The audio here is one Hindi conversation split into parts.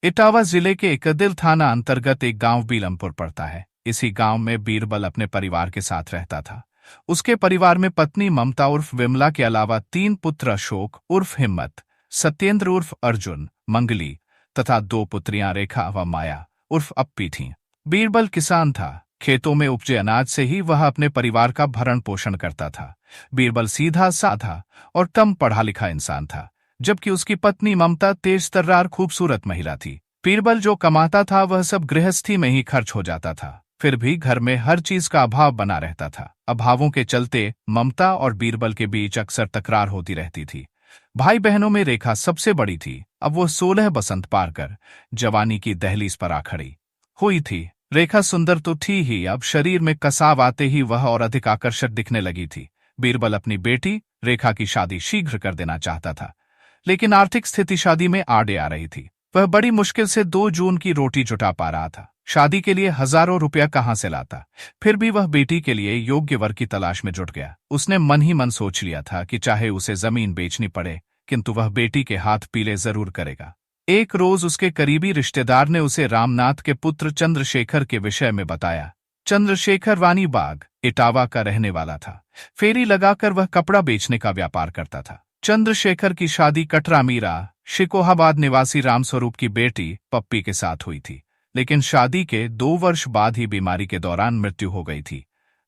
इटावा जिले के इकदिल थाना अंतर्गत एक गांव बीलमपुर पड़ता है। इसी गांव में बीरबल अपने परिवार के साथ रहता था। उसके परिवार में पत्नी ममता उर्फ विमला के अलावा 3 पुत्र अशोक उर्फ हिम्मत, सत्येंद्र उर्फ अर्जुन, मंगली तथा 2 पुत्रियां रेखा व माया उर्फ अप्पी थीं। बीरबल किसान था। खेतों में उपजे अनाज से ही वह अपने परिवार का भरण पोषण करता था। बीरबल सीधा साधा और कम पढ़ा लिखा इंसान था, जबकि उसकी पत्नी ममता तेज तर्रार खूबसूरत महिला थी। बीरबल जो कमाता था वह सब गृहस्थी में ही खर्च हो जाता था। फिर भी घर में हर चीज का अभाव बना रहता था। अभावों के चलते ममता और बीरबल के बीच अक्सर तकरार होती रहती थी। भाई बहनों में रेखा सबसे बड़ी थी। अब वो 16 बसंत पार कर जवानी की दहलीज पर आ खड़ी हुई थी। रेखा सुंदर तो थी ही, अब शरीर में कसाव आते ही वह और अधिक आकर्षक दिखने लगी थी। बीरबल अपनी बेटी रेखा की शादी शीघ्र कर देना चाहता था, लेकिन आर्थिक स्थिति शादी में आड़े आ रही थी। वह बड़ी मुश्किल से 2 जून की रोटी जुटा पा रहा था। शादी के लिए हजारों रुपया कहां से लाता। फिर भी वह बेटी के लिए योग्य वर की तलाश में जुट गया। उसने मन ही मन सोच लिया था कि चाहे उसे जमीन बेचनी पड़े, किंतु वह बेटी के हाथ पीले जरूर करेगा। एक रोज उसके करीबी रिश्तेदार ने उसे रामनाथ के पुत्र चंद्रशेखर के विषय में बताया। चंद्रशेखर वानी बाग इटावा का रहने वाला था। फेरी लगाकर वह कपड़ा बेचने का व्यापार करता था। चंद्रशेखर की शादी कटरा मीरा शिकोहाबाद निवासी रामस्वरूप की बेटी पप्पी के साथ हुई थी, लेकिन शादी के 2 वर्ष बाद ही बीमारी के दौरान मृत्यु हो गई थी।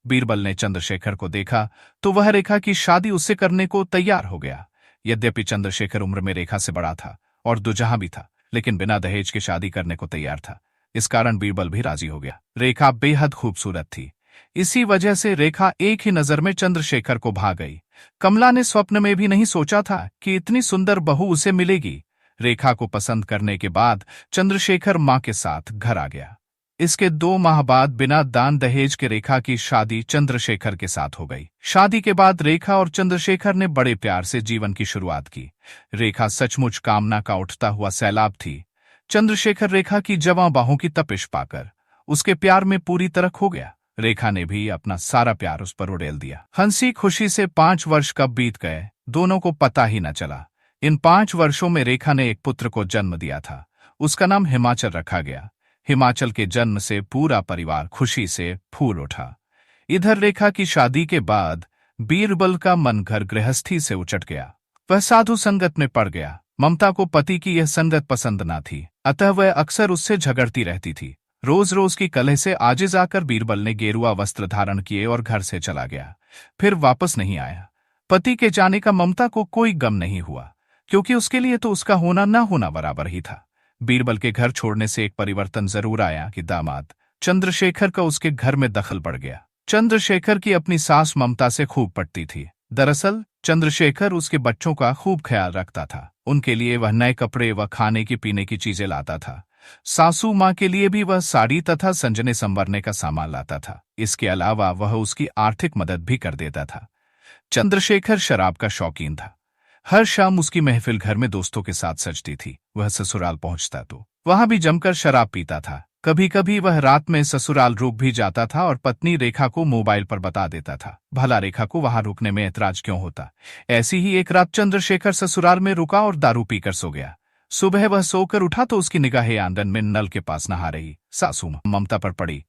बीरबल ने चंद्रशेखर को देखा तो वह रेखा की शादी उससे करने को तैयार हो गया। यद्यपि चंद्रशेखर उम्र में रेखा से बड़ा था और दुजहां भी था, लेकिन बिना दहेज के शादी करने को तैयार था। इस कारण बीरबल भी राजी हो गया। रेखा बेहद खूबसूरत थी। इसी वजह से रेखा एक ही नजर में चंद्रशेखर को भा गई। कमला ने स्वप्न में भी नहीं सोचा था कि इतनी सुंदर बहू उसे मिलेगी। रेखा को पसंद करने के बाद चंद्रशेखर मां के साथ घर आ गया। इसके 2 माह बाद बिना दान दहेज के रेखा की शादी चंद्रशेखर के साथ हो गई। शादी के बाद रेखा और चंद्रशेखर ने बड़े प्यार से जीवन की शुरुआत की। रेखा सचमुच कामना का उठता हुआ सैलाब थी। चंद्रशेखर रेखा की जवां बाहों की तपिश पाकर उसके प्यार में पूरी तरह खो गया। रेखा ने भी अपना सारा प्यार उस पर उड़ेल दिया। हंसी खुशी से 5 वर्ष कब बीत गए, दोनों को पता ही न चला। इन 5 वर्षों में रेखा ने एक पुत्र को जन्म दिया था। उसका नाम हिमाचल रखा गया। हिमाचल के जन्म से पूरा परिवार खुशी से फूल उठा। इधर रेखा की शादी के बाद बीरबल का मन घर गृहस्थी से उचट गया। वह साधु संगत में पड़ गया। ममता को पति की यह संगत पसंद न थी, अतः वह अक्सर उससे झगड़ती रहती थी। रोज रोज की कलह से आजिज आकर बीरबल ने गेरुआ वस्त्र धारण किए और घर से चला गया। फिर वापस नहीं आया। पति के जाने का ममता को कोई गम नहीं हुआ, क्योंकि उसके लिए तो उसका होना ना होना बराबर ही था। बीरबल के घर छोड़ने से एक परिवर्तन जरूर आया कि दामाद चंद्रशेखर का उसके घर में दखल बढ़ गया। चंद्रशेखर की अपनी सास ममता से खूब पटती थी। दरअसल चंद्रशेखर उसके बच्चों का खूब ख्याल रखता था। उनके लिए वह नए कपड़े व खाने की पीने की चीजें लाता था। सासू माँ के लिए भी वह साड़ी तथा संजने संवरने का सामान लाता था। इसके अलावा वह उसकी आर्थिक मदद भी कर देता था। चंद्रशेखर शराब का शौकीन था। हर शाम उसकी महफिल घर में दोस्तों के साथ सजती थी। वह ससुराल पहुंचता तो वहां भी जमकर शराब पीता था। कभी कभी वह रात में ससुराल रुक भी जाता था और पत्नी रेखा को मोबाइल पर बता देता था। भला रेखा को वहां रुकने में ऐतराज क्यों होता। ऐसी ही एक रात चंद्रशेखर ससुराल में रुका और दारू पीकर सो गया। सुबह वह सोकर उठा तो उसकी निगाहें आंगन में नल के पास नहा रही सासू ममता पर पड़ी।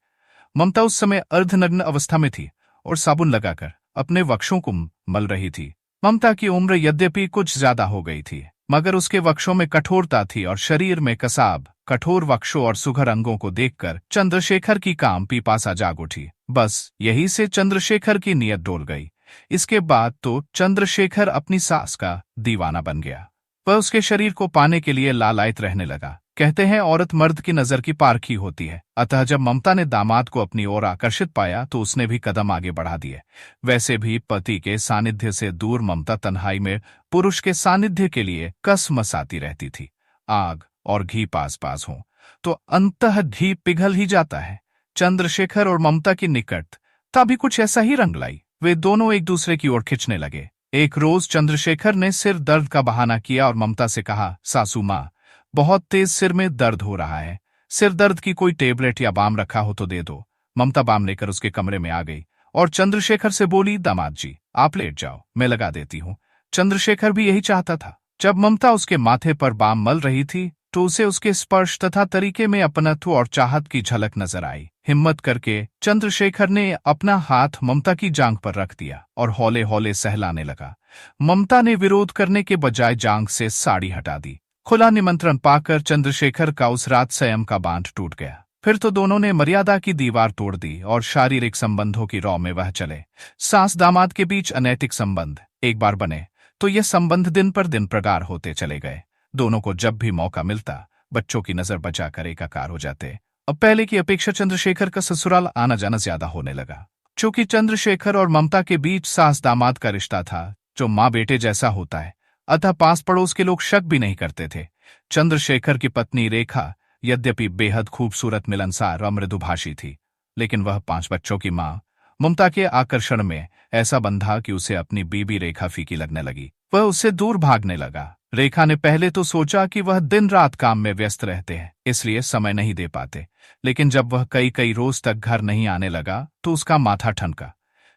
ममता उस समय अर्धनग्न अवस्था में थी और साबुन लगाकर अपने वक्षों को मल रही थी। ममता की उम्र यद्यपि कुछ ज्यादा हो गई थी, मगर उसके वक्षों में कठोरता थी और शरीर में कसाब। कठोर वक्षों और सुघर अंगों को देखकर चंद्रशेखर की काम पिपासा जाग उठी। बस यही से चंद्रशेखर की नीयत डोल गई। इसके बाद तो चंद्रशेखर अपनी सास का दीवाना बन गया। वह उसके शरीर को पाने के लिए लालायित रहने लगा। कहते हैं औरत मर्द की नजर की पारखी होती है। अतः जब ममता ने दामाद को अपनी ओर आकर्षित पाया तो उसने भी कदम आगे बढ़ा दिए। वैसे भी पति के सानिध्य से दूर ममता तन्हाई में पुरुष के सानिध्य के लिए कसमसाती रहती थी। आग और घी पास पास हो तो अंततः घी पिघल ही जाता है। चंद्रशेखर और ममता की निकटता भी कुछ ऐसा ही रंग लाई। वे दोनों एक दूसरे की ओर खिंचने लगे। एक रोज चंद्रशेखर ने सिर दर्द का बहाना किया और ममता से कहा, सासू माँ, बहुत तेज सिर में दर्द हो रहा है। सिर दर्द की कोई टेबलेट या बाम रखा हो तो दे दो। ममता बाम लेकर उसके कमरे में आ गई और चंद्रशेखर से बोली, दामाद जी आप लेट जाओ, मैं लगा देती हूँ। चंद्रशेखर भी यही चाहता था। जब ममता उसके माथे पर बाम मल रही थी तो उसे उसके स्पर्श तथा तरीके में अपनत्व और चाहत की झलक नजर आई। हिम्मत करके चंद्रशेखर ने अपना हाथ ममता की जांघ पर रख दिया और हौले हौले सहलाने लगा। ममता ने विरोध करने के बजाय जांघ से साड़ी हटा दी। खुला निमंत्रण पाकर चंद्रशेखर का उस रात संयम का बांध टूट गया। फिर तो दोनों ने मर्यादा की दीवार तोड़ दी और शारीरिक संबंधों की रौ में वह चले। सास दामाद के बीच अनैतिक संबंध एक बार बने तो ये संबंध दिन पर दिन प्रगाढ़ होते चले गए। दोनों को जब भी मौका मिलता बच्चों की नजर बचाकर एकाकार हो जाते। अब पहले की अपेक्षा चंद्रशेखर का ससुराल आना जाना ज्यादा होने लगा। चूंकि चंद्रशेखर और ममता के बीच सास दामाद का रिश्ता था जो माँ बेटे जैसा होता है, अतः पास पड़ोस के लोग शक भी नहीं करते थे। चंद्रशेखर की पत्नी रेखा यद्यपि बेहद खूबसूरत, मिलनसार और मृदुभाषी थी, लेकिन वह 5 बच्चों की माँ ममता के आकर्षण में ऐसा बंधा कि उसे अपनी बीबी रेखा फीकी लगने लगी। वह उससे दूर भागने लगा। रेखा ने पहले तो सोचा कि वह दिन रात काम में व्यस्त रहते हैं, इसलिए समय नहीं दे पाते, लेकिन जब वह कई कई रोज तक घर नहीं आने लगा तो उसका माथा ठनका।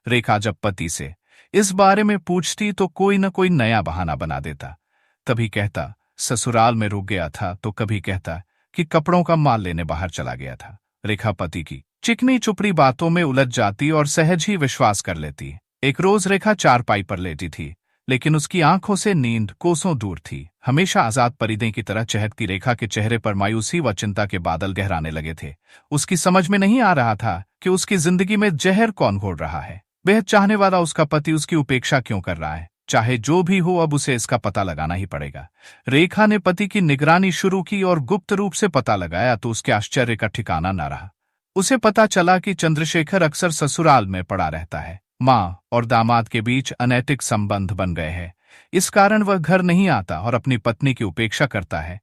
रेखा जब पति से इस बारे में पूछती तो कोई न कोई नया बहाना बना देता। कभी कहता ससुराल में रुक गया था, तो कभी कहता कि कपड़ों का माल लेने बाहर चला गया था। रेखा पति की चिकनी चुपड़ी बातों में उलझ जाती और सहज ही विश्वास कर लेती। एक रोज रेखा चारपाई पर लेटी थी, लेकिन उसकी आंखों से नींद कोसों दूर थी। हमेशा आजाद परिंदे की तरह चहकती रेखा के चेहरे पर मायूसी व चिंता के बादल गहराने लगे थे। उसकी समझ में नहीं आ रहा था कि उसकी जिंदगी में जहर कौन घोल रहा है। बेहद चाहने वाला उसका पति उसकी उपेक्षा क्यों कर रहा है। चाहे जो भी हो, अब उसे इसका पता लगाना ही पड़ेगा। रेखा ने पति की निगरानी शुरू की और गुप्त रूप से पता लगाया तो उसके आश्चर्य का ठिकाना न रहा। उसे पता चला कि चंद्रशेखर अक्सर ससुराल में पड़ा रहता है। माँ और दामाद के बीच अनैतिक संबंध बन गए हैं। इस कारण वह घर नहीं आता और अपनी पत्नी की उपेक्षा करता है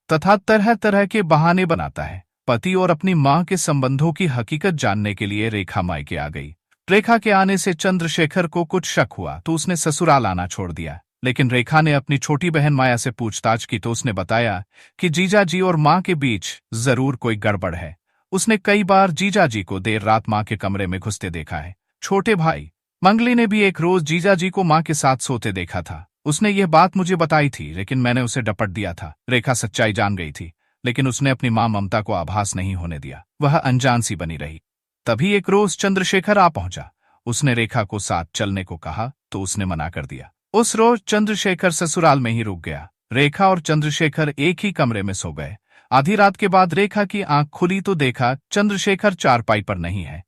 तथा तरह तरह के बहाने बनाता है। पति और अपनी माँ के संबंधों की हकीकत जानने के लिए रेखा मायके आ गई। रेखा के आने से चंद्रशेखर को कुछ शक हुआ तो उसने ससुराल आना छोड़ दिया, लेकिन रेखा ने अपनी छोटी बहन माया से पूछताछ की तो उसने बताया कि जीजाजी और माँ के बीच जरूर कोई गड़बड़ है। उसने कई बार जीजाजी को देर रात माँ के कमरे में घुसते देखा है। छोटे भाई मंगली ने भी एक रोज जीजाजी को माँ के साथ सोते देखा था। उसने यह बात मुझे बताई थी, लेकिन मैंने उसे डपट दिया था। रेखा सच्चाई जान गई थी, लेकिन उसने अपनी माँ ममता को आभास नहीं होने दिया। वह अनजान सी बनी रही। तभी एक रोज चंद्रशेखर आ पहुंचा। उसने रेखा को साथ चलने को कहा तो उसने मना कर दिया। उस रोज चंद्रशेखर ससुराल में ही रुक गया। रेखा और चंद्रशेखर एक ही कमरे में सो गए। आधी रात के बाद रेखा की आंख खुली तो देखा चंद्रशेखर चारपाई पर नहीं है।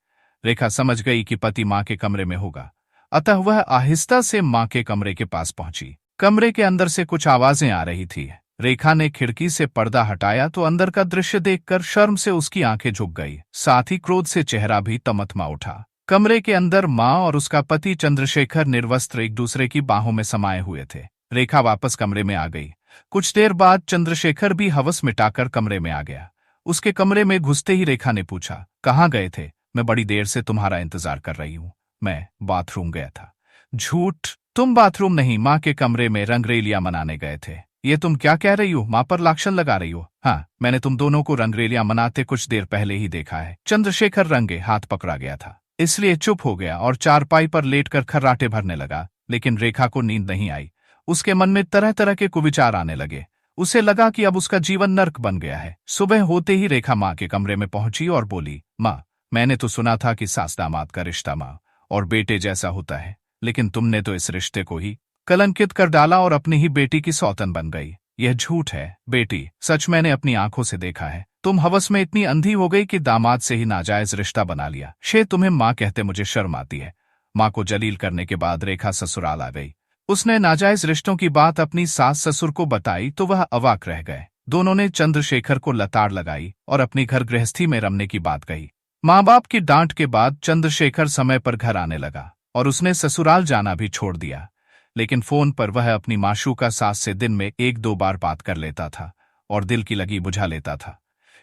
रेखा समझ गई कि पति माँ के कमरे में होगा, अतः वह आहिस्ता से माँ के कमरे के पास पहुंची। कमरे के अंदर से कुछ आवाजें आ रही थी। रेखा ने खिड़की से पर्दा हटाया तो अंदर का दृश्य देखकर शर्म से उसकी आंखें झुक गई, साथ ही क्रोध से चेहरा भी तमतमा उठा। कमरे के अंदर माँ और उसका पति चंद्रशेखर निर्वस्त्र एक दूसरे की बाहों में समाये हुए थे। रेखा वापस कमरे में आ गई। कुछ देर बाद चंद्रशेखर भी हवस मिटाकर कमरे में आ गया। उसके कमरे में घुसते ही रेखा ने पूछा, कहाँ गए थे? मैं बड़ी देर से तुम्हारा इंतजार कर रही हूँ। मैं बाथरूम गया था। झूठ, तुम बाथरूम नहीं, माँ के कमरे में रंगरेलियां मनाने गए थे। ये तुम क्या कह रही हो? माँ पर लाक्षण लगा रही हो? हाँ, मैंने तुम दोनों को रंगरेलियां मनाते कुछ देर पहले ही देखा है। चंद्रशेखर रंगे हाथ पकड़ा गया था, इसलिए चुप हो गया और चारपाई पर लेटकर खर्राटे भरने लगा। लेकिन रेखा को नींद नहीं आई। उसके मन में तरह तरह के कुविचार आने लगे। उसे लगा कि अब उसका जीवन नर्क बन गया है। सुबह होते ही रेखा माँ के कमरे में पहुंची और बोली, माँ, मैंने तो सुना था कि सास दामाद का रिश्ता माँ और बेटे जैसा होता है, लेकिन तुमने तो इस रिश्ते को ही कलंकित कर डाला और अपनी ही बेटी की सौतन बन गई। यह झूठ है बेटी, सच मैंने अपनी आंखों से देखा है। तुम हवस में इतनी अंधी हो गई कि दामाद से ही नाजायज रिश्ता बना लिया। शे तुम्हें माँ कहते मुझे शर्म आती है। माँ को जलील करने के बाद रेखा ससुराल आ गई। उसने नाजायज रिश्तों की बात अपनी सास ससुर को बताई तो वह अवाक रह गए। दोनों ने चंद्रशेखर को लताड़ लगाई और अपनी घर गृहस्थी में रमने की बात कही। माँ बाप की डांट के बाद चंद्रशेखर समय पर घर आने लगा और उसने ससुराल जाना भी छोड़ दिया। लेकिन फोन पर वह अपनी माशूका सास से दिन में 1-2 बार बात कर लेता था और दिल की लगी बुझा लेता था।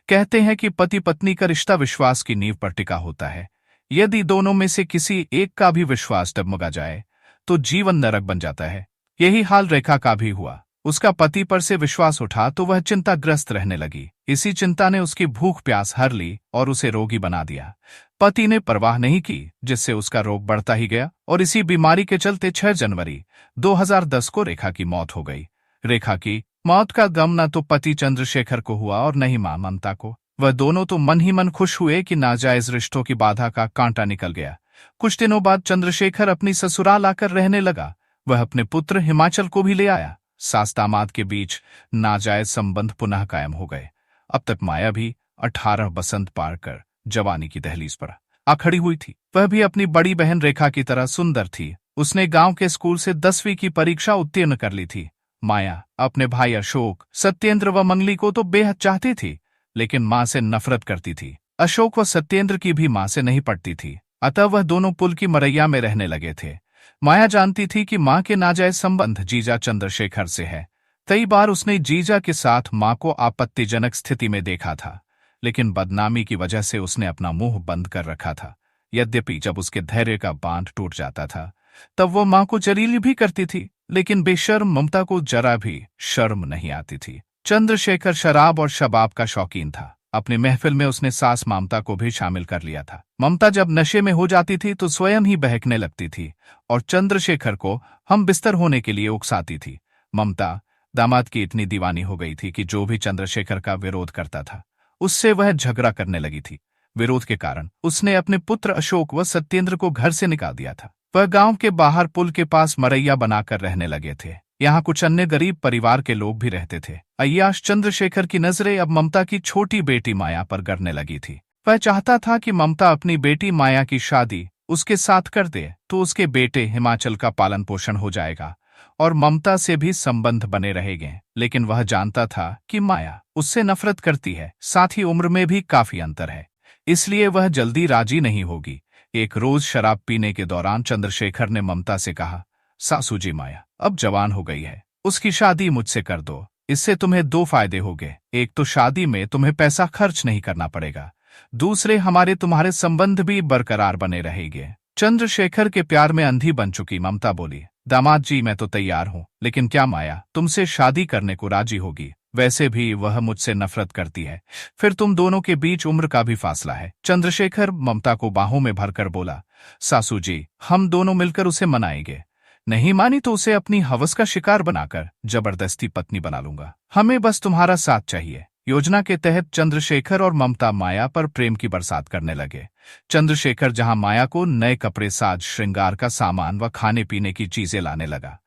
कहते हैं कि पति पत्नी का रिश्ता विश्वास की नींव पर टिका होता है। यदि दोनों में से किसी एक का भी विश्वास डगमगा जाए तो जीवन नरक बन जाता है। यही हाल रेखा का भी हुआ। उसका पति पर से विश्वास उठा तो वह चिंताग्रस्त रहने लगी। इसी चिंता ने उसकी भूख प्यास हर ली और उसे रोगी बना दिया। पति ने परवाह नहीं की, जिससे उसका रोग बढ़ता ही गया और इसी बीमारी के चलते 6 जनवरी 2010 को रेखा की मौत हो गई। रेखा की मौत का गम न तो पति चंद्रशेखर को हुआ और न ही मां ममता को। वह दोनों तो मन ही मन खुश हुए कि नाजायज रिश्तों की बाधा का कांटा निकल गया। कुछ दिनों बाद चंद्रशेखर अपनी ससुराल आकर रहने लगा। वह अपने पुत्र हिमाचल को भी ले आया। सास दामाद के बीच नाजायज संबंध पुनः कायम हो गए। अब तक माया भी 18 बसंत पार कर जवानी की दहलीज पर आ खड़ी हुई थी। वह भी अपनी बड़ी बहन रेखा की तरह सुंदर थी। उसने गांव के स्कूल से 10वीं की परीक्षा उत्तीर्ण कर ली थी। माया अपने भाई अशोक, सत्येंद्र व मंगली को तो बेहद चाहती थी, लेकिन मां से नफरत करती थी। अशोक व सत्येंद्र की भी मां से नहीं पड़ती थी, अतः वह दोनों पुल की मरैया में रहने लगे थे। माया जानती थी कि मां के नाजायज संबंध जीजा चंद्रशेखर से है। कई बार उसने जीजा के साथ मां को आपत्तिजनक स्थिति में देखा था, लेकिन बदनामी की वजह से उसने अपना मुंह बंद कर रखा था। यद्यपि जब उसके धैर्य का बांध टूट जाता था, तब वो मां को जलील भी करती थी, लेकिन बेशर्म ममता को जरा भी शर्म नहीं आती थी। चंद्रशेखर शराब और शबाब का शौकीन था। अपनी महफिल में उसने सास ममता को भी शामिल कर लिया था। ममता जब नशे में हो जाती थी तो स्वयं ही बहकने लगती थी और चंद्रशेखर को हम बिस्तर होने के लिए उकसाती थी। ममता दामाद की इतनी दीवानी हो गई थी कि जो भी चंद्रशेखर का विरोध करता था, उससे वह झगड़ा करने लगी थी। विरोध के कारण उसने अपने पुत्र अशोक व सत्येंद्र को घर से निकाल दिया था। वह गांव के बाहर पुल के पास मरैया बनाकर रहने लगे थे। यहाँ कुछ अन्य गरीब परिवार के लोग भी रहते थे। अय्याश चंद्रशेखर की नजरें अब ममता की छोटी बेटी माया पर गड़ने लगी थी। वह चाहता था कि ममता अपनी बेटी माया की शादी उसके साथ कर दे तो उसके बेटे हिमाचल का पालन पोषण हो जाएगा और ममता से भी संबंध बने रहेंगे। लेकिन वह जानता था कि माया उससे नफरत करती है, साथ ही उम्र में भी काफी अंतर है, इसलिए वह जल्दी राजी नहीं होगी। एक रोज शराब पीने के दौरान चंद्रशेखर ने ममता से कहा, सासू जी, माया अब जवान हो गई है, उसकी शादी मुझसे कर दो। इससे तुम्हें दो फायदे होंगे। एक तो शादी में तुम्हें पैसा खर्च नहीं करना पड़ेगा, दूसरे हमारे तुम्हारे संबंध भी बरकरार बने रहेंगे। चंद्रशेखर के प्यार में अंधी बन चुकी ममता बोली, दामाद जी मैं तो तैयार हूँ, लेकिन क्या माया तुमसे शादी करने को राजी होगी? वैसे भी वह मुझसे नफरत करती है, फिर तुम दोनों के बीच उम्र का भी फासला है। चंद्रशेखर ममता को बाहों में भरकर बोला, सासू जी हम दोनों मिलकर उसे मनाएंगे, नहीं मानी तो उसे अपनी हवस का शिकार बनाकर जबरदस्ती पत्नी बना लूंगा। हमें बस तुम्हारा साथ चाहिए। योजना के तहत चंद्रशेखर और ममता माया पर प्रेम की बरसात करने लगे। चंद्रशेखर जहां माया को नए कपड़े, साज श्रृंगार का सामान व खाने पीने की चीजें लाने लगा,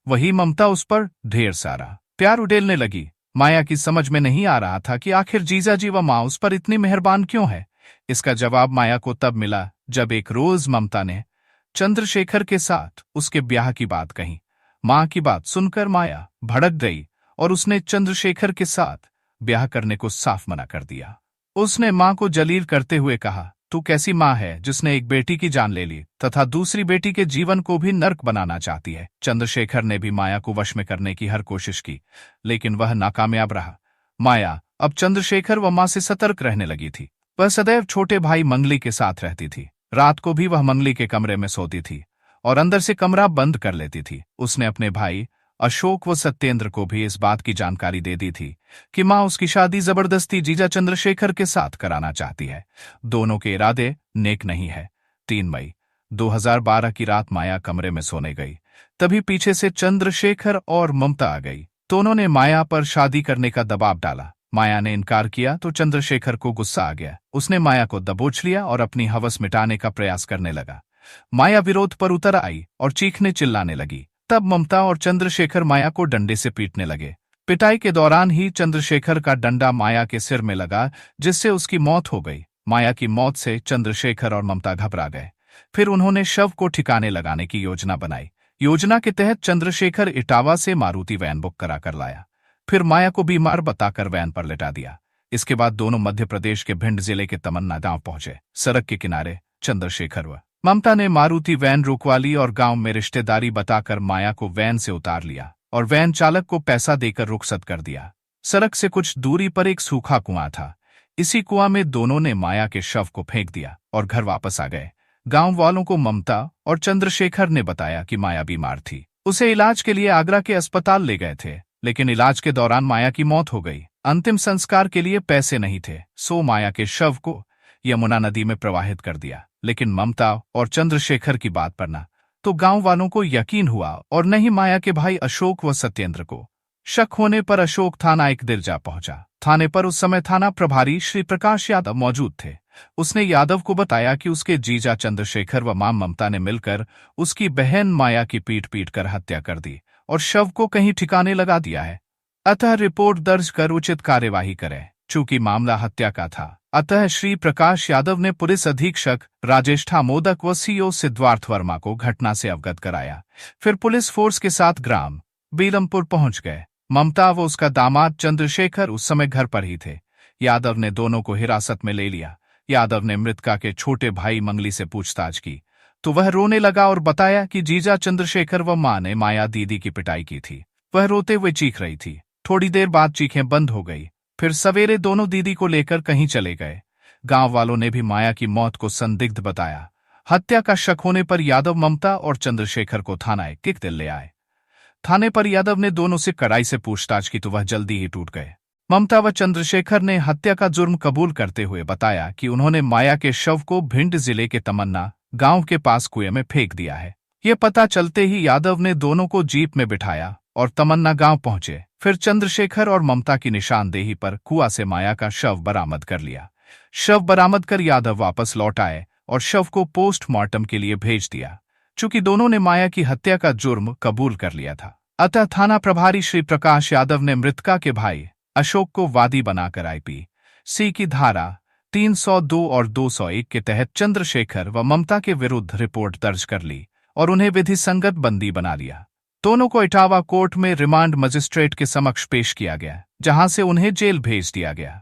वही ममता उस पर ढेर सारा प्यार उड़ेलने लगी। माया की समझ में नहीं आ रहा था कि आखिर जीजाजी व मां उस पर इतनी मेहरबान क्यों है। इसका जवाब माया को तब मिला जब एक रोज ममता ने चंद्रशेखर के साथ उसके ब्याह की बात कही। मां की बात सुनकर माया भड़क गई और उसने चंद्रशेखर के साथ ब्याह करने को साफ मना कर दिया। उसने मां को जलील करते हुए कहा, तू कैसी मां है जिसने एक बेटी की जान ले ली तथा दूसरी बेटी के जीवन को भी नर्क बनाना चाहती है। चंद्रशेखर ने भी माया को वश में करने की हर कोशिश की, लेकिन वह नाकामयाब रहा। माया अब चंद्रशेखर व मां से सतर्क रहने लगी थी। वह सदैव छोटे भाई मंगली के साथ रहती थी। रात को भी वह मंगली के कमरे में सोती थी और अंदर से कमरा बंद कर लेती थी। उसने अपने भाई अशोक व सत्येंद्र को भी इस बात की जानकारी दे दी थी कि मां उसकी शादी जबरदस्ती जीजा चंद्रशेखर के साथ कराना चाहती है। दोनों के इरादे नेक नहीं है। 3 मई 2012 की रात माया कमरे में सोने गई, तभी पीछे से चंद्रशेखर और ममता आ गई। दोनों ने माया पर शादी करने का दबाव डाला। माया ने इनकार किया तो चंद्रशेखर को गुस्सा आ गया। उसने माया को दबोच लिया और अपनी हवस मिटाने का प्रयास करने लगा। माया विरोध पर उतर आई और चीखने चिल्लाने लगी। तब ममता और चंद्रशेखर माया को डंडे से पीटने लगे। पिटाई के दौरान ही चंद्रशेखर का डंडा माया के सिर में लगा, जिससे उसकी मौत हो गई। माया की मौत से चंद्रशेखर और ममता घबरा गए। फिर उन्होंने शव को ठिकाने लगाने की योजना बनाई। योजना के तहत चंद्रशेखर इटावा से मारुति वैन बुक कराकर लाया, फिर माया को बीमार बताकर वैन पर लेटा दिया। इसके बाद दोनों मध्य प्रदेश के भिंड जिले के तमन्ना गांव पहुंचे। सड़क के किनारे चंद्रशेखर व ममता ने मारुति वैन रुकवा ली और गांव में रिश्तेदारी बताकर माया को वैन से उतार लिया और वैन चालक को पैसा देकर रुखसत कर दिया। सड़क से कुछ दूरी पर एक सूखा कुआं था। इसी कुआं में दोनों ने माया के शव को फेंक दिया और घर वापस आ गए। गांव वालों को ममता और चंद्रशेखर ने बताया कि माया बीमार थी। उसे इलाज के लिए आगरा के अस्पताल ले गए थे, लेकिन इलाज के दौरान माया की मौत हो गई। अंतिम संस्कार के लिए पैसे नहीं थे, सो माया के शव को यमुना नदी में प्रवाहित कर दिया। लेकिन ममता और चंद्रशेखर की बात पर न तो गांव वालों को यकीन हुआ और न ही माया के भाई अशोक व सत्येंद्र को। शक होने पर अशोक थाना एक देर जा पहुंचा। थाने पर उस समय थाना प्रभारी श्री प्रकाश यादव मौजूद थे। उसने यादव को बताया कि उसके जीजा चंद्रशेखर व मां ममता ने मिलकर उसकी बहन माया की पीट पीट कर हत्या कर दी और शव को कहीं ठिकाने लगा दिया है। अतः रिपोर्ट दर्ज कर उचित कार्यवाही करें। चूंकि मामला हत्या का था, अतः श्री प्रकाश यादव ने पुलिस अधीक्षक राजेश मोदक व सीओ सिद्धार्थ वर्मा को घटना से अवगत कराया। फिर पुलिस फोर्स के साथ ग्राम बीलमपुर पहुंच गए। ममता व उसका दामाद चंद्रशेखर उस समय घर पर ही थे। यादव ने दोनों को हिरासत में ले लिया। यादव ने मृतका के छोटे भाई मंगली से पूछताछ की तो वह रोने लगा और बताया कि जीजा चंद्रशेखर व मां ने माया दीदी की पिटाई की थी। वह रोते हुए चीख रही थी। थोड़ी देर बाद चीखें बंद हो गई। फिर सवेरे दोनों दीदी को लेकर कहीं चले गए। गांव वालों ने भी माया की मौत को संदिग्ध बताया। हत्या का शक होने पर यादव ममता और चंद्रशेखर को थाना एक दिल ले आए। थाने पर यादव ने दोनों से कड़ाई से पूछताछ की तो वह जल्दी ही टूट गए। ममता व चंद्रशेखर ने हत्या का जुर्म कबूल करते हुए बताया कि उन्होंने माया के शव को भिंड जिले के तमन्ना गांव के पास कुएं में फेंक दिया है। ये पता चलते ही यादव ने दोनों को जीप में बिठाया और तमन्ना गांव पहुंचे। फिर चंद्रशेखर और ममता की निशानदेही पर कुआं से माया का शव बरामद कर लिया। शव बरामद कर यादव वापस लौट आए और शव को पोस्टमार्टम के लिए भेज दिया। चूंकि दोनों ने माया की हत्या का जुर्म कबूल कर लिया था, अतः थाना प्रभारी श्री प्रकाश यादव ने मृतका के भाई अशोक को वादी बनाकर IPC की धारा 302 और 201 के तहत चंद्रशेखर व ममता के विरुद्ध रिपोर्ट दर्ज कर ली और उन्हें विधि संगत बंदी बना लिया। दोनों को इटावा कोर्ट में रिमांड मजिस्ट्रेट के समक्ष पेश किया गया, जहां से उन्हें जेल भेज दिया गया।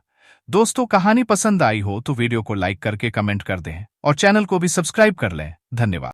दोस्तों, कहानी पसंद आई हो तो वीडियो को लाइक करके कमेंट कर दें और चैनल को भी सब्सक्राइब कर लें। धन्यवाद।